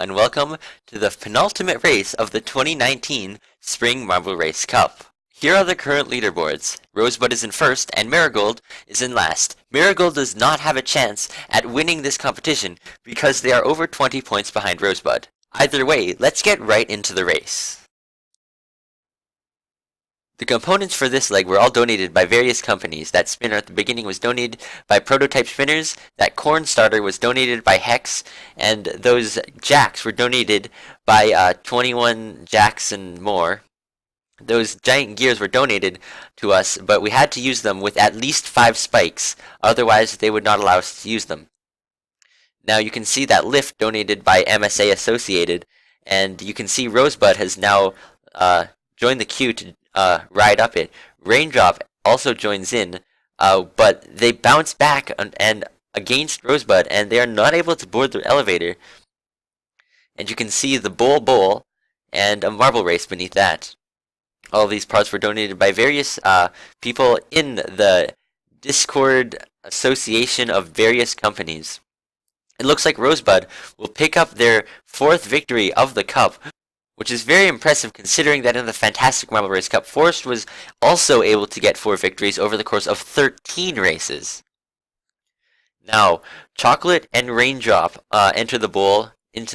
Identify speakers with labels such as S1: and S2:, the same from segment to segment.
S1: and welcome to the penultimate race of the 2019 Spring Marble Race Cup. Here are the current leaderboards. Rosebud is in first and Marigold is in last. Marigold does not have a chance at winning this competition because they are over 20 points behind Rosebud. Either way, let's get right into the race. The components for this leg were all donated by various companies. That spinner at the beginning was donated by Prototype Spinners, that corn starter was donated by Hex, and those jacks were donated by 21 Jacks and more. Those giant gears were donated to us, but we had to use them with at least 5 spikes, otherwise they would not allow us to use them. Now you can see that lift donated by MSA Associated, and you can see Rosebud has now joined the queue to ride up it. Raindrop also joins in, but they bounce back and against Rosebud, and they are not able to board the elevator. And you can see the bowl and a marble race beneath that. All of these parts were donated by various people in the Discord association of various companies. It looks like Rosebud will pick up their 4th victory of the cup, which is very impressive considering that in the Fantastic Marble Race Cup, Forrest was also able to get 4 victories over the course of 13 races. Now, Chocolate and Raindrop enter the bowl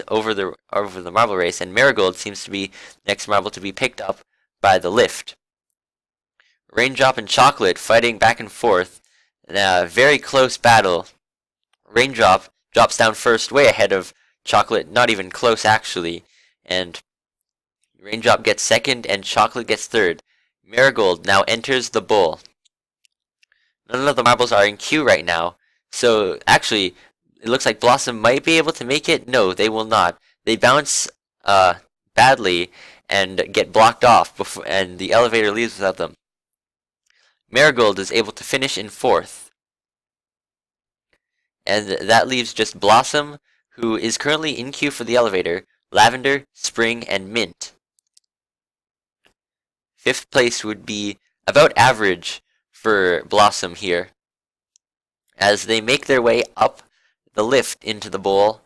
S1: over the marble race, and Marigold seems to be next marble to be picked up by the lift. Raindrop and Chocolate fighting back and forth in a very close battle. Raindrop drops down first, way ahead of Chocolate, not even close actually, and Raindrop gets second and Chocolate gets third. Marigold now enters the bowl. None of the marbles are in queue right now, so actually it looks like Blossom might be able to make it. No, they will not. They bounce badly and get blocked off and the elevator leaves without them. Marigold is able to finish in 4th. And that leaves just Blossom, who is currently in queue for the elevator, Lavender, Spring, and Mint. 5th place would be about average for Blossom here. As they make their way up the lift into the bowl,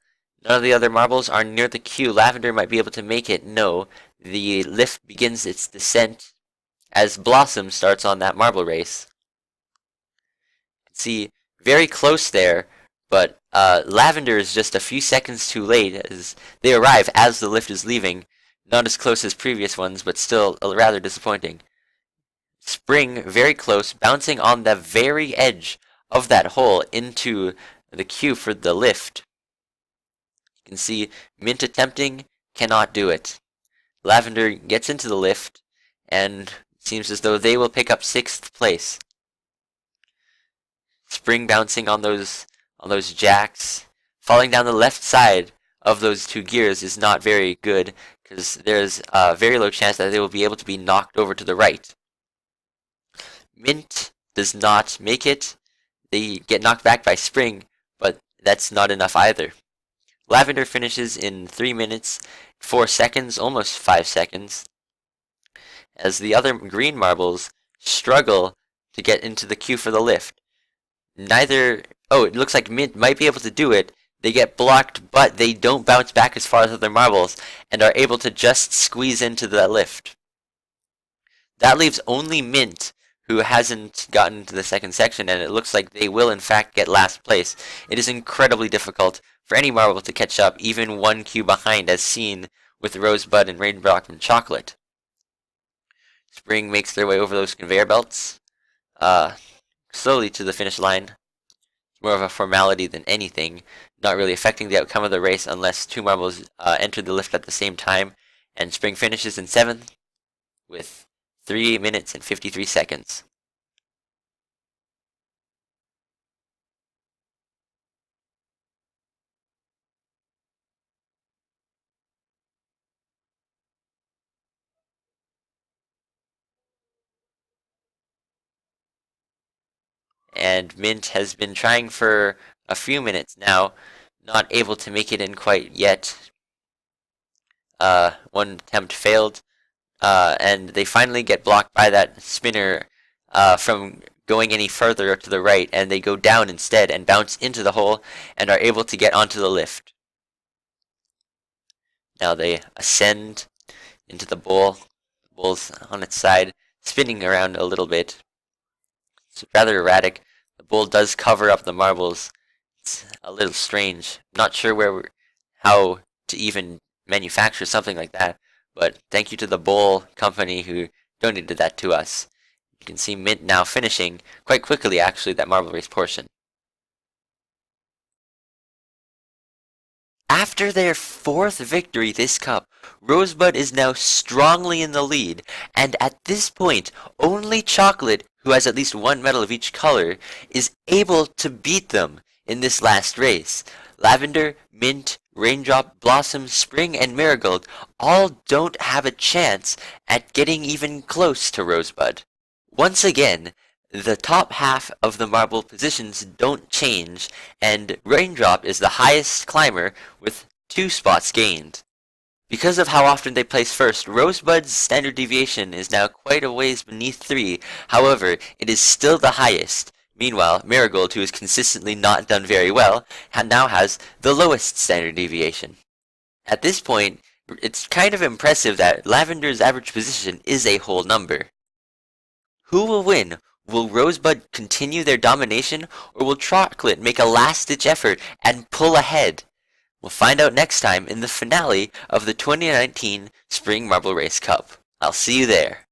S1: none of the other marbles are near the queue. Lavender might be able to make it. No, the lift begins its descent as Blossom starts on that marble race. You can see very close there, but Lavender is just a few seconds too late as they arrive as the lift is leaving. Not as close as previous ones, but still rather disappointing. Spring, very close, bouncing on the very edge of that hole into the queue for the lift. You can see Mint attempting, cannot do it. Lavender gets into the lift, and seems as though they will pick up 6th place. Spring bouncing on those jacks, falling down the left side of those 2 gears is not very good, because there's a very low chance that they will be able to be knocked over to the right. Mint does not make it. They get knocked back by Spring, but that's not enough either. Lavender finishes in 3 minutes, 4 seconds, almost 5 seconds, as the other green marbles struggle to get into the queue for the lift. It looks like Mint might be able to do it. They get blocked, but they don't bounce back as far as other marbles, and are able to just squeeze into the lift. That leaves only Mint, who hasn't gotten to the 2nd section, and it looks like they will in fact get last place. It is incredibly difficult for any marble to catch up, even 1 queue behind, as seen with Rosebud and Raindrop and Chocolate. Spring makes their way over those conveyor belts, slowly to the finish line. More of a formality than anything, not really affecting the outcome of the race unless 2 marbles enter the lift at the same time, and Spring finishes in 7th with 3 minutes and 53 seconds. And Mint has been trying for a few minutes now, not able to make it in quite yet. 1 attempt failed, and they finally get blocked by that spinner from going any further to the right, and they go down instead and bounce into the hole and are able to get onto the lift. Now they ascend into the bowl. The bowl's on its side, spinning around a little bit. It's rather erratic. The bowl does cover up the marbles. It's a little strange. Not sure how to even manufacture something like that, but thank you to the bowl company who donated that to us. You can see Mint now finishing quite quickly, actually, that marble race portion. After their 4th victory this cup, Rosebud is now strongly in the lead, and at this point, only Chocolate, who has at least one medal of each color, is able to beat them in this last race. Lavender, Mint, Raindrop, Blossom, Spring, and Marigold all don't have a chance at getting even close to Rosebud. Once again, the top half of the marble positions don't change, and Raindrop is the highest climber with 2 spots gained. Because of how often they place first, Rosebud's standard deviation is now quite a ways beneath 3, however, it is still the highest. Meanwhile, Marigold, who has consistently not done very well, now has the lowest standard deviation. At this point, it's kind of impressive that Lavender's average position is a whole number. Who will win? Will Rosebud continue their domination, or will Chocolate make a last-ditch effort and pull ahead? We'll find out next time in the finale of the 2019 Spring Marble Race Cup. I'll see you there.